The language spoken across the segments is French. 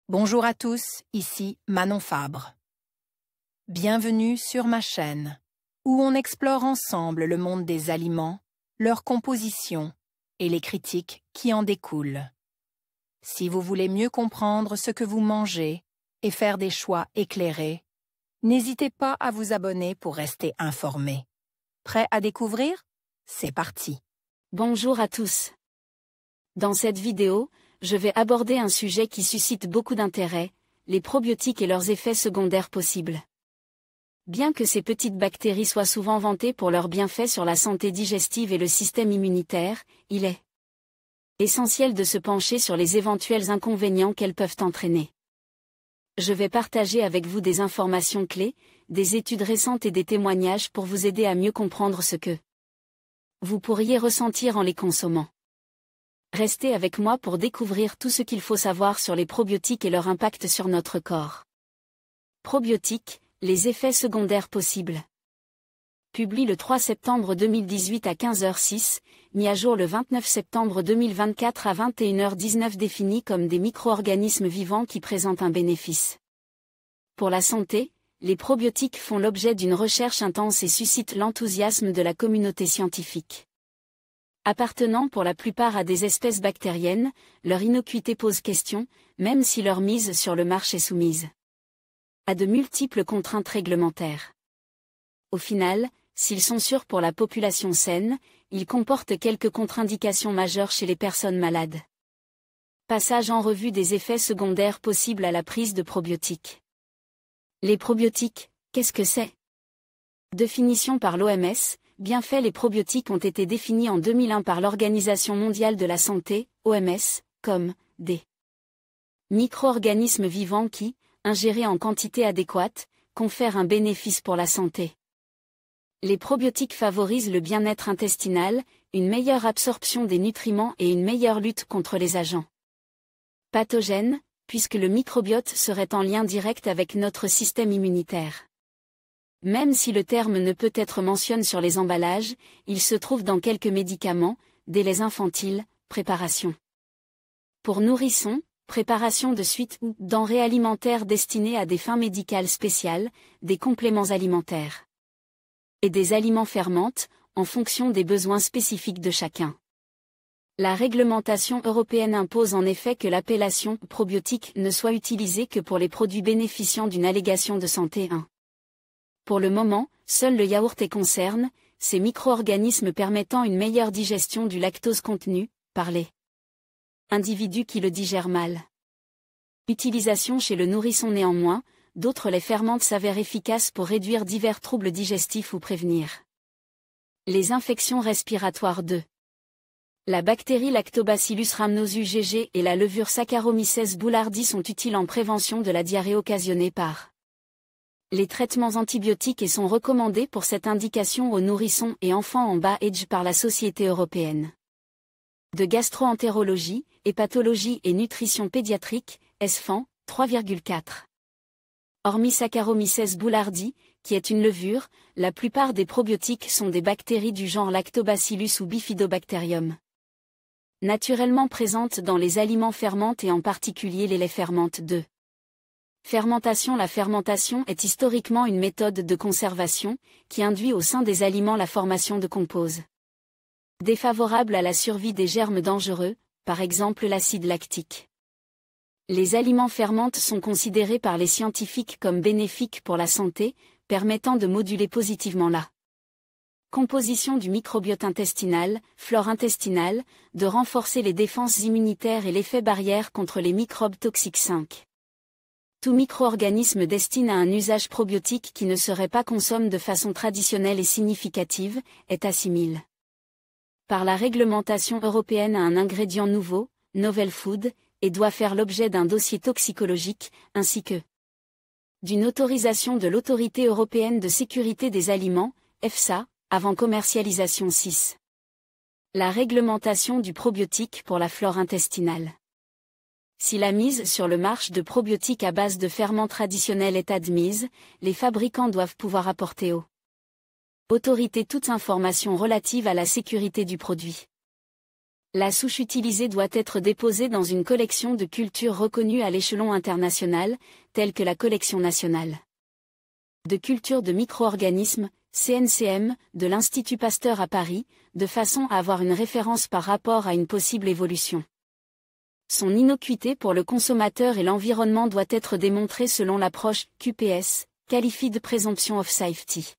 Bonjour à tous, ici Manon Fabre. Bienvenue sur ma chaîne, où on explore ensemble le monde des aliments, leur composition et les critiques qui en découlent. Si vous voulez mieux comprendre ce que vous mangez et faire des choix éclairés, n'hésitez pas à vous abonner pour rester informé. Prêt à découvrir? C'est parti! Bonjour à tous. Dans cette vidéo, je vais aborder un sujet qui suscite beaucoup d'intérêt, les probiotiques et leurs effets secondaires possibles. Bien que ces petites bactéries soient souvent vantées pour leurs bienfaits sur la santé digestive et le système immunitaire, il est essentiel de se pencher sur les éventuels inconvénients qu'elles peuvent entraîner. Je vais partager avec vous des informations clés, des études récentes et des témoignages pour vous aider à mieux comprendre ce que vous pourriez ressentir en les consommant. Restez avec moi pour découvrir tout ce qu'il faut savoir sur les probiotiques et leur impact sur notre corps. Probiotiques, les effets secondaires possibles. Publié le 3 septembre 2018 à 15h06, mis à jour le 29 septembre 2024 à 21h19, définis comme des micro-organismes vivants qui présentent un bénéfice. Pour la santé, les probiotiques font l'objet d'une recherche intense et suscitent l'enthousiasme de la communauté scientifique. Appartenant pour la plupart à des espèces bactériennes, leur innocuité pose question, même si leur mise sur le marché est soumise à de multiples contraintes réglementaires. Au final, s'ils sont sûrs pour la population saine, ils comportent quelques contre-indications majeures chez les personnes malades. Passage en revue des effets secondaires possibles à la prise de probiotiques. Les probiotiques, qu'est-ce que c'est? Définition par l'OMS. Bienfaits. Les probiotiques ont été définis en 2001 par l'Organisation mondiale de la santé, OMS, comme des micro-organismes vivants qui, ingérés en quantité adéquate, confèrent un bénéfice pour la santé. Les probiotiques favorisent le bien-être intestinal, une meilleure absorption des nutriments et une meilleure lutte contre les agents pathogènes, puisque le microbiote serait en lien direct avec notre système immunitaire. Même si le terme ne peut être mentionné sur les emballages, il se trouve dans quelques médicaments, des laits infantiles, préparation pour nourrissons, préparation de suite ou denrées alimentaires destinées à des fins médicales spéciales, des compléments alimentaires et des aliments fermentés, en fonction des besoins spécifiques de chacun. La réglementation européenne impose en effet que l'appellation probiotique ne soit utilisée que pour les produits bénéficiant d'une allégation de santé 1. Pour le moment, seul le yaourt est concerné, ces micro-organismes permettant une meilleure digestion du lactose contenu, par les individus qui le digèrent mal. Utilisation chez le nourrisson. Néanmoins, d'autres laits fermentés s'avèrent efficaces pour réduire divers troubles digestifs ou prévenir les infections respiratoires. 2. La bactérie Lactobacillus rhamnosus GG et la levure Saccharomyces boulardii sont utiles en prévention de la diarrhée occasionnée par les traitements antibiotiques et sont recommandés pour cette indication aux nourrissons et enfants en bas âge par la Société européenne de gastroentérologie, hépatologie et nutrition pédiatrique, ESFAN, 3,4. Hormis Saccharomyces boulardii, qui est une levure, la plupart des probiotiques sont des bactéries du genre Lactobacillus ou Bifidobacterium, naturellement présentes dans les aliments fermentés et en particulier les laits fermentés. 2. Fermentation. La fermentation est historiquement une méthode de conservation, qui induit au sein des aliments la formation de composés défavorables à la survie des germes dangereux, par exemple l'acide lactique. Les aliments fermentés sont considérés par les scientifiques comme bénéfiques pour la santé, permettant de moduler positivement la composition du microbiote intestinal, flore intestinale, de renforcer les défenses immunitaires et l'effet barrière contre les microbes toxiques. 5. Tout micro-organisme destiné à un usage probiotique qui ne serait pas consommé de façon traditionnelle et significative, est assimilé par la réglementation européenne à un ingrédient nouveau, novel food, et doit faire l'objet d'un dossier toxicologique, ainsi que d'une autorisation de l'Autorité européenne de sécurité des aliments, EFSA, avant commercialisation. 6. La réglementation du probiotique pour la flore intestinale. Si la mise sur le marché de probiotiques à base de ferments traditionnels est admise, les fabricants doivent pouvoir apporter aux autorités toute information relative à la sécurité du produit. La souche utilisée doit être déposée dans une collection de cultures reconnue à l'échelon international, telle que la collection nationale de culture de micro-organismes, CNCM, de l'Institut Pasteur à Paris, de façon à avoir une référence par rapport à une possible évolution. Son innocuité pour le consommateur et l'environnement doit être démontrée selon l'approche QPS, Qualified Presumption of Safety,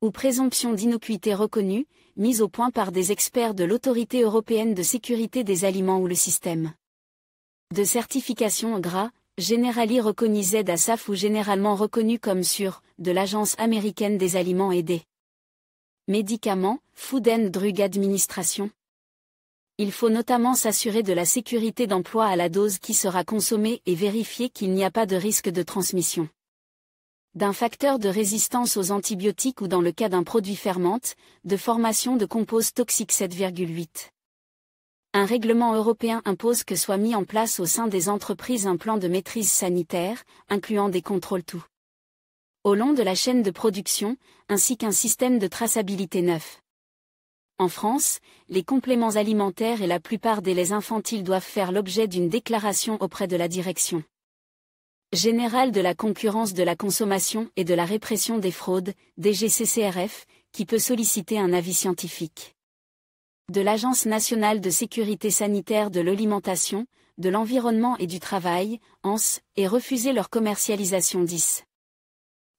ou présomption d'innocuité reconnue, mise au point par des experts de l'Autorité européenne de sécurité des aliments ou le système de certification GRA, Generally Recognized ASAF ou généralement reconnu comme sûr, de l'Agence américaine des aliments et des médicaments, Food and Drug Administration. Il faut notamment s'assurer de la sécurité d'emploi à la dose qui sera consommée et vérifier qu'il n'y a pas de risque de transmission d'un facteur de résistance aux antibiotiques ou dans le cas d'un produit fermente, de formation de composés toxiques 7,8. Un règlement européen impose que soit mis en place au sein des entreprises un plan de maîtrise sanitaire, incluant des contrôles tout au long de la chaîne de production, ainsi qu'un système de traçabilité neuf. En France, les compléments alimentaires et la plupart des laits infantiles doivent faire l'objet d'une déclaration auprès de la Direction générale de la concurrence de la consommation et de la répression des fraudes, DGCCRF, qui peut solliciter un avis scientifique de l'Agence nationale de sécurité sanitaire de l'alimentation, de l'environnement et du travail, ANS, et refuser leur commercialisation 10.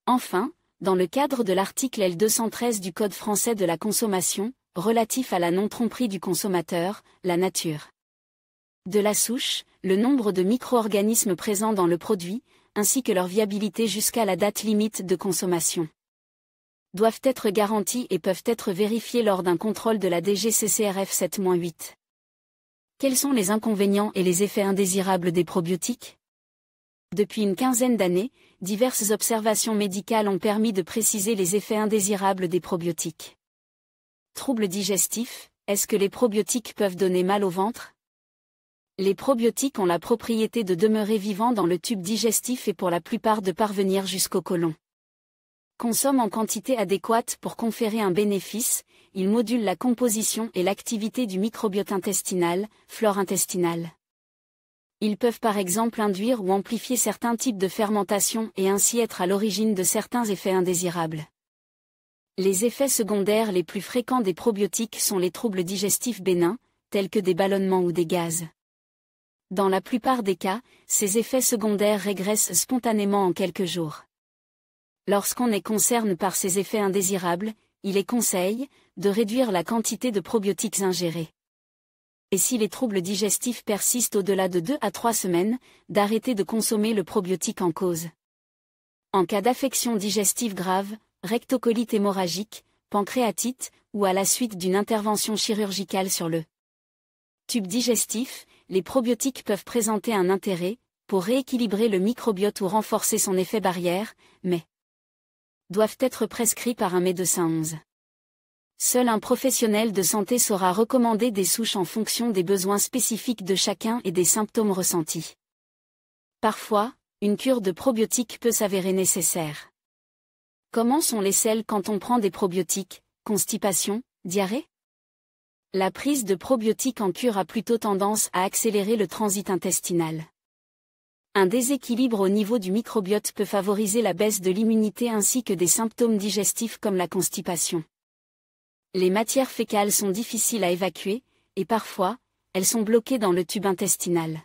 Enfin, dans le cadre de l'article L213 du Code français de la consommation, relatif à la non-tromperie du consommateur, la nature de la souche, le nombre de micro-organismes présents dans le produit, ainsi que leur viabilité jusqu'à la date limite de consommation, doivent être garantis et peuvent être vérifiés lors d'un contrôle de la DGCCRF 7-8. Quels sont les inconvénients et les effets indésirables des probiotiques ? Depuis une quinzaine d'années, diverses observations médicales ont permis de préciser les effets indésirables des probiotiques. Troubles digestifs, est-ce que les probiotiques peuvent donner mal au ventre ? Les probiotiques ont la propriété de demeurer vivants dans le tube digestif et pour la plupart de parvenir jusqu'au côlon. Consomme en quantité adéquate pour conférer un bénéfice, ils modulent la composition et l'activité du microbiote intestinal, flore intestinale. Ils peuvent par exemple induire ou amplifier certains types de fermentation et ainsi être à l'origine de certains effets indésirables. Les effets secondaires les plus fréquents des probiotiques sont les troubles digestifs bénins, tels que des ballonnements ou des gaz. Dans la plupart des cas, ces effets secondaires régressent spontanément en quelques jours. Lorsqu'on est concerné par ces effets indésirables, il est conseillé de réduire la quantité de probiotiques ingérés. Et si les troubles digestifs persistent au-delà de 2 à 3 semaines, d'arrêter de consommer le probiotique en cause. En cas d'affection digestive grave, rectocolite hémorragique, pancréatite, ou à la suite d'une intervention chirurgicale sur le tube digestif, les probiotiques peuvent présenter un intérêt, pour rééquilibrer le microbiote ou renforcer son effet barrière, mais doivent être prescrits par un médecin 11. Seul un professionnel de santé saura recommander des souches en fonction des besoins spécifiques de chacun et des symptômes ressentis. Parfois, une cure de probiotiques peut s'avérer nécessaire. Comment sont les selles quand on prend des probiotiques ? Constipation, diarrhée ? La prise de probiotiques en cure a plutôt tendance à accélérer le transit intestinal. Un déséquilibre au niveau du microbiote peut favoriser la baisse de l'immunité ainsi que des symptômes digestifs comme la constipation. Les matières fécales sont difficiles à évacuer, et parfois, elles sont bloquées dans le tube intestinal.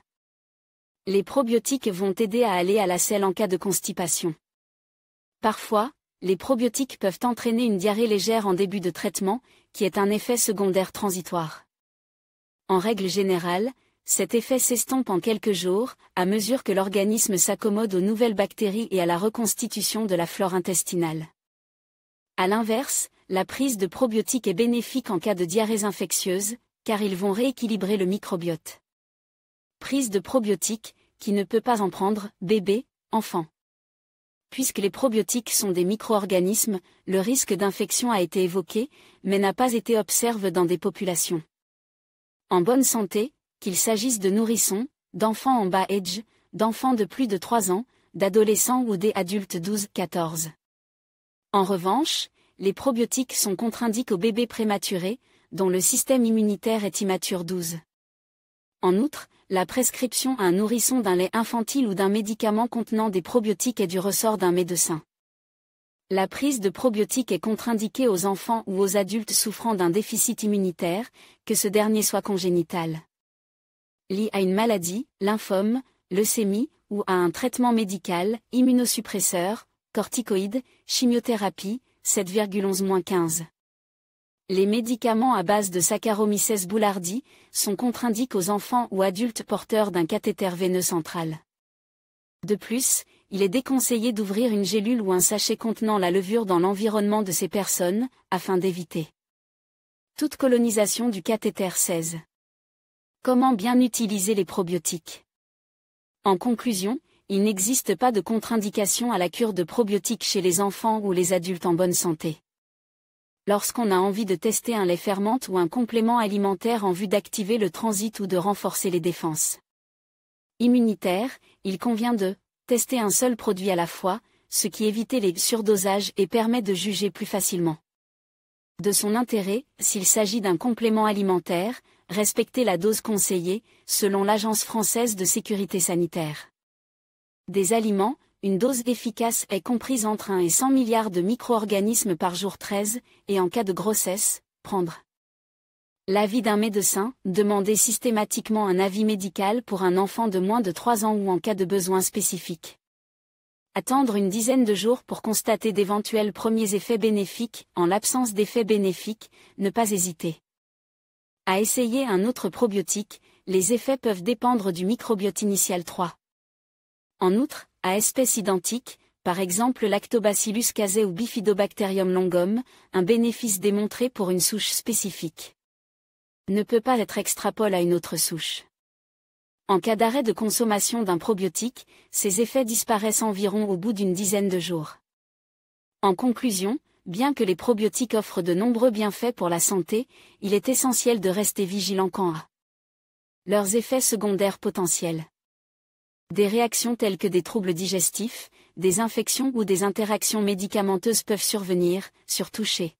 Les probiotiques vont aider à aller à la selle en cas de constipation. Parfois, les probiotiques peuvent entraîner une diarrhée légère en début de traitement, qui est un effet secondaire transitoire. En règle générale, cet effet s'estompe en quelques jours, à mesure que l'organisme s'accommode aux nouvelles bactéries et à la reconstitution de la flore intestinale. À l'inverse, la prise de probiotiques est bénéfique en cas de diarrhées infectieuses, car ils vont rééquilibrer le microbiote. Prise de probiotiques, qui ne peut pas en prendre, bébé, enfant. Puisque les probiotiques sont des micro-organismes, le risque d'infection a été évoqué, mais n'a pas été observé dans des populations en bonne santé, qu'il s'agisse de nourrissons, d'enfants en bas âge, d'enfants de plus de 3 ans, d'adolescents ou des adultes 12-14. En revanche, les probiotiques sont contre-indiqués aux bébés prématurés, dont le système immunitaire est immature 12. En outre, la prescription à un nourrisson d'un lait infantile ou d'un médicament contenant des probiotiques est du ressort d'un médecin. La prise de probiotiques est contre-indiquée aux enfants ou aux adultes souffrant d'un déficit immunitaire, que ce dernier soit congénital, lié à une maladie, lymphome, leucémie, ou à un traitement médical, immunosuppresseur, corticoïdes, chimiothérapie, 7,11-15. Les médicaments à base de Saccharomyces boulardii sont contre-indiqués aux enfants ou adultes porteurs d'un cathéter veineux central. De plus, il est déconseillé d'ouvrir une gélule ou un sachet contenant la levure dans l'environnement de ces personnes, afin d'éviter toute colonisation du cathéter 16. Comment bien utiliser les probiotiques? En conclusion, il n'existe pas de contre-indication à la cure de probiotiques chez les enfants ou les adultes en bonne santé. Lorsqu'on a envie de tester un lait fermente ou un complément alimentaire en vue d'activer le transit ou de renforcer les défenses immunitaires, il convient de tester un seul produit à la fois, ce qui évite les surdosages et permet de juger plus facilement de son intérêt. S'il s'agit d'un complément alimentaire, respectez la dose conseillée, selon l'Agence française de sécurité sanitaire des aliments. Une dose efficace est comprise entre 1 et 100 milliards de micro-organismes par jour 13, et en cas de grossesse, prendre l'avis d'un médecin, demander systématiquement un avis médical pour un enfant de moins de 3 ans ou en cas de besoin spécifique. Attendre une dizaine de jours pour constater d'éventuels premiers effets bénéfiques. En l'absence d'effets bénéfiques, ne pas hésiter à essayer un autre probiotique. Les effets peuvent dépendre du microbiote initial 3. En outre, à espèces identiques, par exemple Lactobacillus casei ou Bifidobacterium longum, un bénéfice démontré pour une souche spécifique ne peut pas être extrapolé à une autre souche. En cas d'arrêt de consommation d'un probiotique, ces effets disparaissent environ au bout d'une dizaine de jours. En conclusion, bien que les probiotiques offrent de nombreux bienfaits pour la santé, il est essentiel de rester vigilant quant à leurs effets secondaires potentiels. Des réactions telles que des troubles digestifs, des infections ou des interactions médicamenteuses peuvent survenir, surtout chez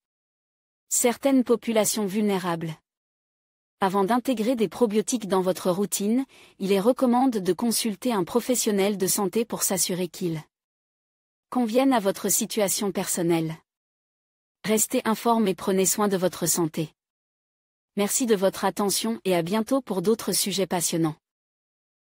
certaines populations vulnérables. Avant d'intégrer des probiotiques dans votre routine, il est recommandé de consulter un professionnel de santé pour s'assurer qu'ils conviennent à votre situation personnelle. Restez informé et prenez soin de votre santé. Merci de votre attention et à bientôt pour d'autres sujets passionnants.